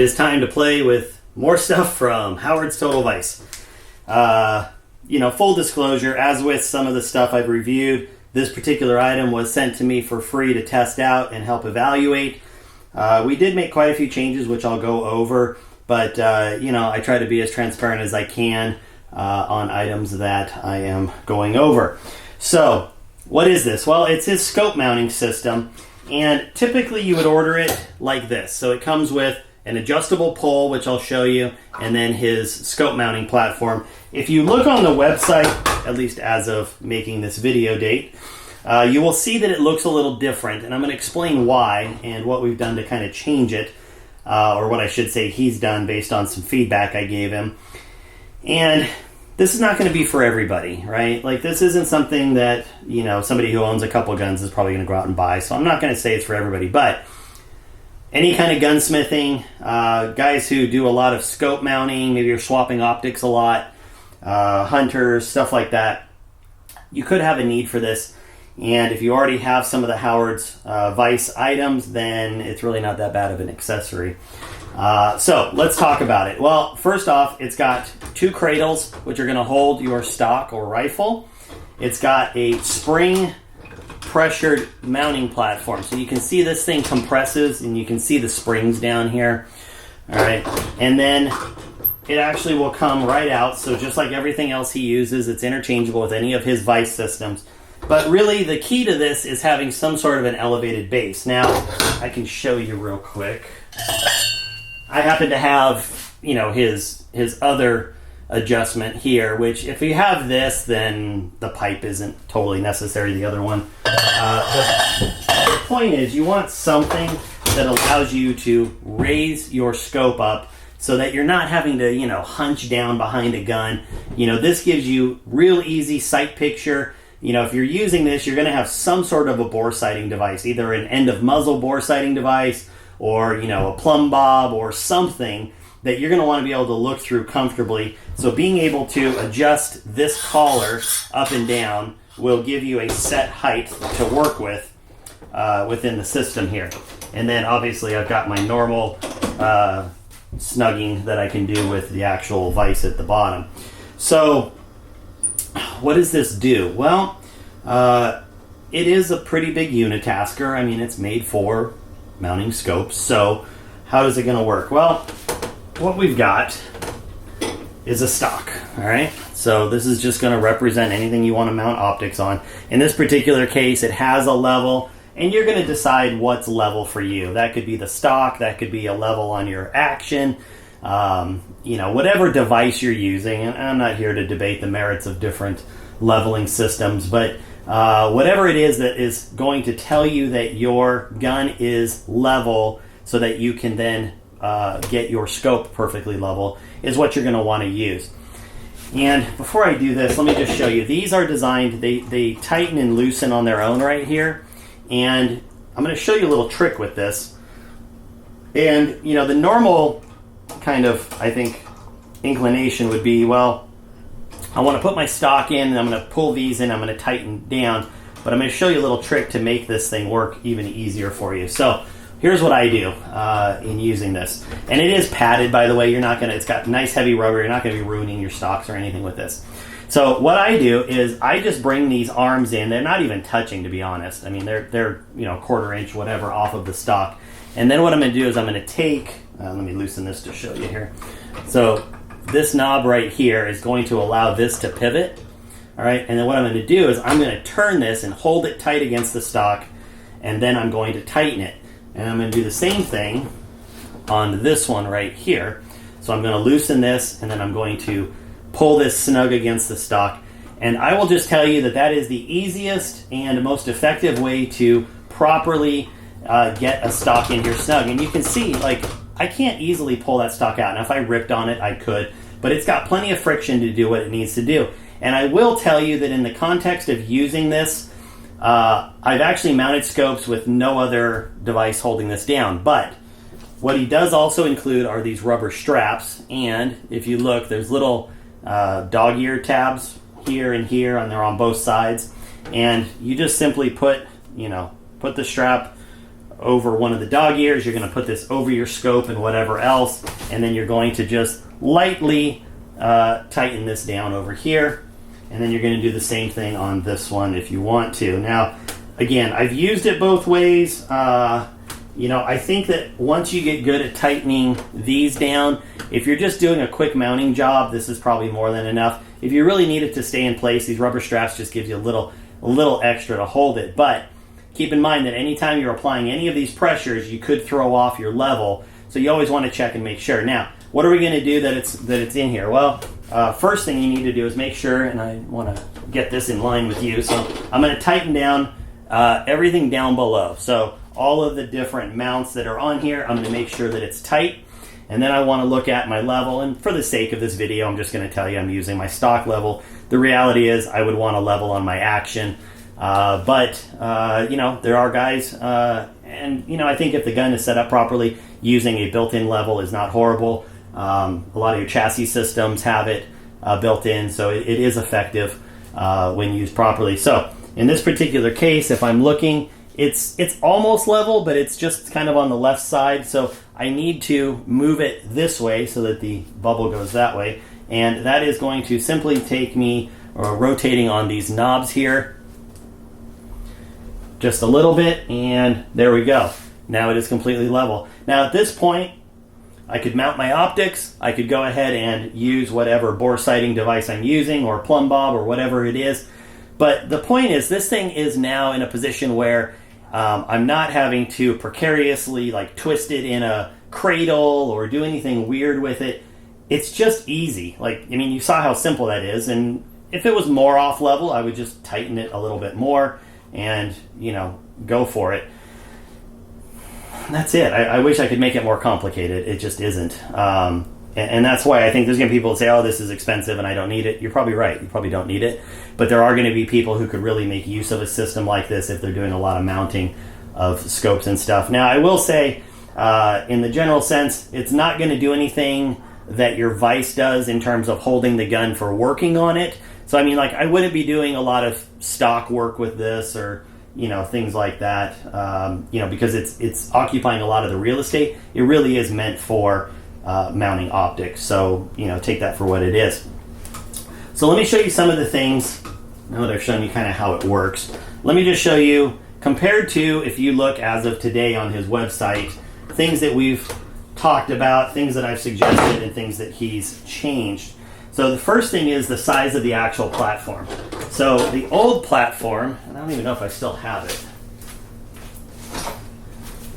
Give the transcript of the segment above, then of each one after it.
is time to play with more stuff from Howard's Total Vise. Full disclosure, as with some of the stuff I've reviewed, this particular item was sent to me for free to test out and help evaluate. We did make quite a few changes, which I'll go over, but I try to be as transparent as I can on items that I am going over. So, what is this? Well, it's his scope mounting system, and typically you would order it like this. So it comes with an adjustable pole, which I'll show you, and then his scope mounting platform. If you look on the website, at least as of making this video date, you will see that it looks a little different, and I'm going to explain why and what we've done to kind of change it, or what I should say he's done based on some feedback I gave him. And this is not going to be for everybody, right? Like, this isn't something that, somebody who owns a couple guns is probably going to go out and buy, so I'm not going to say it's for everybody, but any kind of gunsmithing, guys who do a lot of scope mounting, maybe you're swapping optics a lot, hunters, stuff like that, you could have a need for this. And if you already have some of the Howard's Vise items, then it's really not that bad of an accessory. So let's talk about it. Well, first off, it's got two cradles, which are going to hold your stock or rifle. It's got a spring pressured mounting platform. So you can see this thing compresses, and you can see the springs down here. All right. And then it actually will come right out. So just like everything else he uses, it's interchangeable with any of his Vise systems. But really, the key to this is having some sort of an elevated base. Now, I can show you real quick. I happen to have, his other adjustment here, which if you have this, then the pipe isn't totally necessary, the other one. The point is, you want something that allows you to raise your scope up so that you're not having to, hunch down behind a gun. This gives you real easy sight picture. If you're using this, you're going to have some sort of a bore sighting device, either an end of muzzle bore sighting device or, a plumb bob or something that you're going to want to be able to look through comfortably. So being able to adjust this collar up and down will give you a set height to work with within the system here. And then obviously I've got my normal snugging that I can do with the actual vise at the bottom. So what does this do? Well, it is a pretty big unitasker. I mean, it's made for mounting scopes. So how is it going to work? Well, what we've got is a stock. All right. So this is just going to represent anything you want to mount optics on. In this particular case, it has a level, and you're going to decide what's level for you. That could be the stock. That could be a level on your action. Whatever device you're using, and I'm not here to debate the merits of different leveling systems, but whatever it is that is going to tell you that your gun is level so that you can then get your scope perfectly level is what you're going to want to use. And before I do this, let me just show you. These are designed, they tighten and loosen on their own right here, and I'm going to show you a little trick with this. And, the normal kind of, I think, inclination would be, well, I want to put my stock in, and I'm going to pull these in, I'm going to tighten down, but I'm going to show you a little trick to make this thing work even easier for you. So here's what I do in using this. And it is padded, by the way. It's got nice heavy rubber. You're not going to be ruining your stocks or anything with this. So what I do is I just bring these arms in. They're not even touching, to be honest. I mean, they're quarter inch, whatever, off of the stock. And then what I'm going to do is I'm going to take, let me loosen this to show you here. So this knob right here is going to allow this to pivot. All right, and then what I'm going to do is I'm going to turn this and hold it tight against the stock, and then I'm going to tighten it. And I'm going to do the same thing on this one right here. So I'm going to loosen this, and then I'm going to pull this snug against the stock. And I will just tell you that that is the easiest and most effective way to properly get a stock in here snug. And you can see, I can't easily pull that stock out. Now, if I ripped on it, I could, but it's got plenty of friction to do what it needs to do. And I will tell you that in the context of using this, I've actually mounted scopes with no other device holding this down. But what he does also include are these rubber straps. And if you look, there's little dog ear tabs here and here, and they're on both sides. And you just simply put the strap over one of the dog ears. You're going to put this over your scope and whatever else, and then you're going to just lightly tighten this down over here, and then you're going to do the same thing on this one if you want to. Now, again, I've used it both ways. I think that once you get good at tightening these down, if you're just doing a quick mounting job, this is probably more than enough. If you really need it to stay in place, these rubber straps just gives you a little extra to hold it. But keep in mind that anytime you're applying any of these pressures, you could throw off your level. So you always want to check and make sure. Now, what are we going to do that it's in here? Well, first thing you need to do is make sure, and I want to get this in line with you. So I'm going to tighten down everything down below. So all of the different mounts that are on here, I'm going to make sure that it's tight. And then I want to look at my level, and for the sake of this video, I'm just going to tell you I'm using my stock level. The reality is I would want a level on my action, but there are guys, and I think if the gun is set up properly, using a built-in level is not horrible. A lot of your chassis systems have it built in, so it is effective when used properly. So in this particular case, if I'm looking, it's almost level, but it's just kind of on the left side, so I need to move it this way so that the bubble goes that way, and that is going to simply take me rotating on these knobs here just a little bit, and there we go. Now it is completely level. Now at this point, I could mount my optics. I could go ahead and use whatever bore sighting device I'm using, or plumb bob, or whatever it is. But the point is, this thing is now in a position where I'm not having to precariously twist it in a cradle or do anything weird with it. It's just easy. You saw how simple that is. And if it was more off level, I would just tighten it a little bit more and, go for it. That's it. I wish I could make it more complicated. It just isn't. And that's why I think there's going to be people that say, oh, this is expensive and I don't need it. You're probably right. You probably don't need it. But there are going to be people who could really make use of a system like this if they're doing a lot of mounting of scopes and stuff. Now, I will say, in the general sense, it's not going to do anything that your Vise does in terms of holding the gun for working on it. So, I wouldn't be doing a lot of stock work with this or, things like that, because it's occupying a lot of the real estate. It really is meant for mounting optics. So, take that for what it is. So let me show you some of the things. Now that I've shown you kind of how it works, let me just show you, compared to if you look as of today on his website, things that we've talked about, things that I've suggested, and things that he's changed. So the first thing is the size of the actual platform. So the old platform, and I don't even know if I still have it.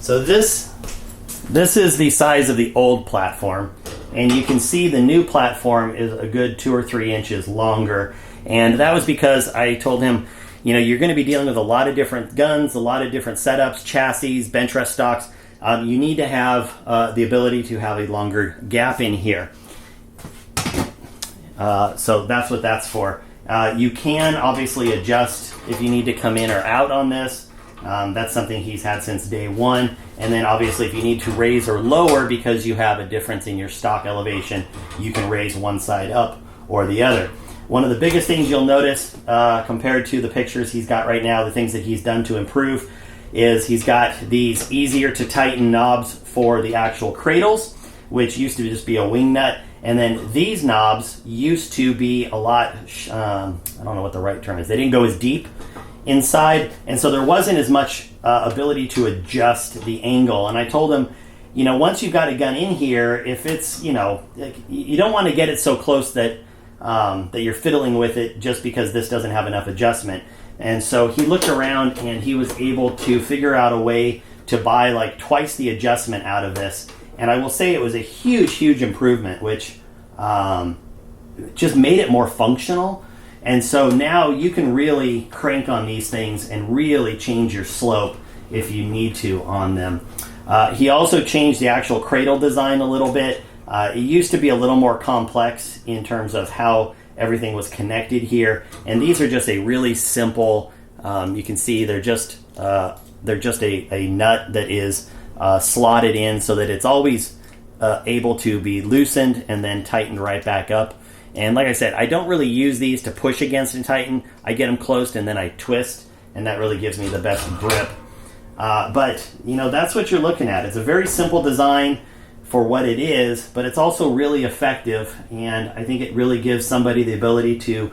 So this is the size of the old platform, and you can see the new platform is a good 2 or 3 inches longer. And that was because I told him, you're going to be dealing with a lot of different guns, a lot of different setups, chassis, bench rest stocks. You need to have the ability to have a longer gap in here. So that's what that's for. You can obviously adjust if you need to come in or out on this. That's something he's had since day one. And then obviously if you need to raise or lower because you have a difference in your stock elevation, you can raise one side up or the other. One of the biggest things you'll notice compared to the pictures he's got right now, the things that he's done to improve, is he's got these easier to tighten knobs for the actual cradles, which used to just be a wing nut. And then these knobs used to be a lot, I don't know what the right term is. They didn't go as deep inside, and so there wasn't as much ability to adjust the angle. And I told him, once you've got a gun in here, if it's, you don't want to get it so close that that you're fiddling with it just because this doesn't have enough adjustment. And so he looked around and he was able to figure out a way to buy twice the adjustment out of this. And I will say it was a huge improvement, which just made it more functional. And so now you can really crank on these things and really change your slope if you need to on them. He also changed the actual cradle design a little bit. It used to be a little more complex in terms of how everything was connected here. And these are just a really simple, you can see they're just a nut that is slotted in so that it's always able to be loosened and then tightened right back up. And like I said, I don't really use these to push against and tighten. I get them close and then I twist, and that really gives me the best grip. But that's what you're looking at. It's a very simple design for what it is, but it's also really effective, and I think it really gives somebody the ability to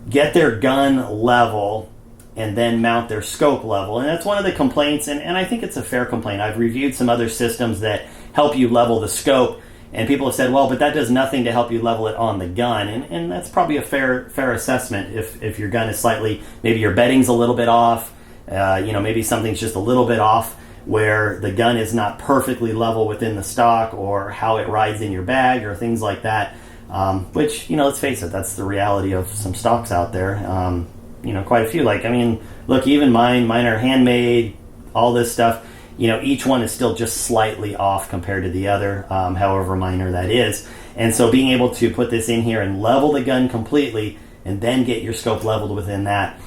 get their gun level and then mount their scope level. And that's one of the complaints, and I think it's a fair complaint. I've reviewed some other systems that help you level the scope, and people have said, well, but that does nothing to help you level it on the gun. And that's probably a fair assessment. If your gun is slightly, maybe your bedding's a little bit off, maybe something's just a little bit off where the gun is not perfectly level within the stock, or how it rides in your bag, or things like that. Which, let's face it, that's the reality of some stocks out there. Quite a few. Look, even mine are handmade, all this stuff. Each one is still just slightly off compared to the other, however minor that is. And so being able to put this in here and level the gun completely, and then get your scope leveled within that,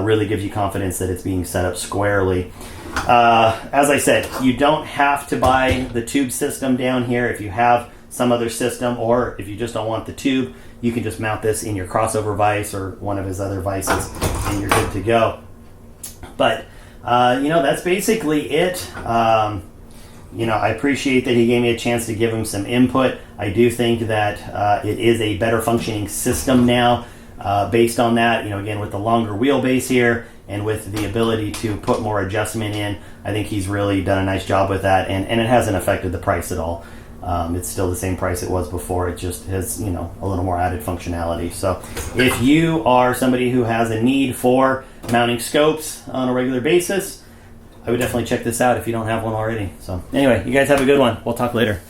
really gives you confidence that it's being set up squarely. As I said, you don't have to buy the tube system down here. If you have some other system, or if you just don't want the tube, you can just mount this in your crossover vise or one of his other vices, and you're good to go. But that's basically it. I appreciate that he gave me a chance to give him some input. I do think that it is a better functioning system now, based on that. Again, with the longer wheelbase here, and with the ability to put more adjustment in, I think he's really done a nice job with that, and it hasn't affected the price at all. It's still the same price it was before. It just has, a little more added functionality. So if you are somebody who has a need for mounting scopes on a regular basis, I would definitely check this out if you don't have one already. So anyway, you guys have a good one. We'll talk later.